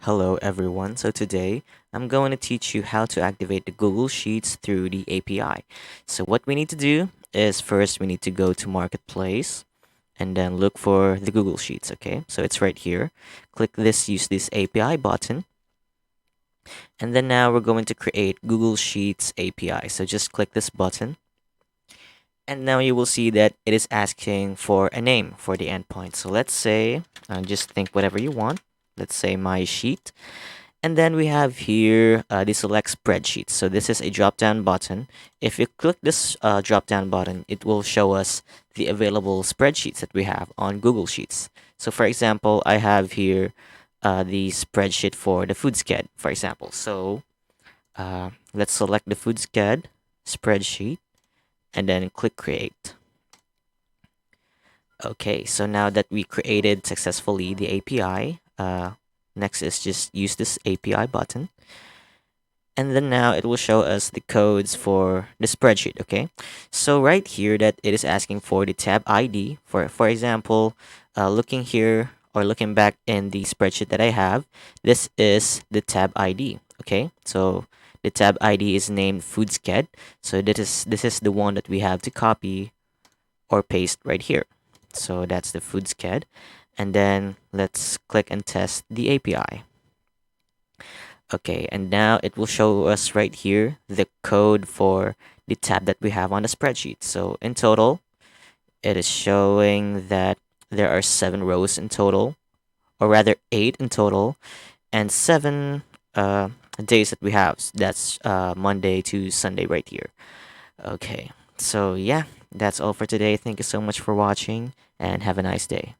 Hello everyone. So today I'm going to teach you how to activate the Google Sheets through the API. So what we need to do is first we need to go to Marketplace and then look for the Google Sheets, okay? So it's right here. Click this use this API button and then now we're going to create Google Sheets API. So just click this button and now you will see that it is asking for a name for the endpoint. So let's say just think whatever you want. Let's say my sheet. And then we have here the select spreadsheet. So this is a drop down button. If you click this drop down button, it will show us the available spreadsheets that we have on Google Sheets. So for example, I have here the spreadsheet for the food sched, for example. So let's select the food sched spreadsheet and then click create. Okay, so now that we created successfully the API, next is just use this API button. And then now it will show us the codes for the spreadsheet, okay? So right here that it is asking for the tab ID. For example, looking here or looking back in the spreadsheet that I have, this is the tab ID, okay? So the tab ID is named FoodSched. So this is the one that we have to copy or paste right here. So that's the FoodSched. And then let's click and test the API. Okay, and now it will show us right here the code for the tab that we have on the spreadsheet. So in total, it is showing that there are 7 rows in total, or rather 8 in total, and 7 days that we have. That's Monday to Sunday right here. Okay, so yeah, that's all for today. Thank you so much for watching and have a nice day.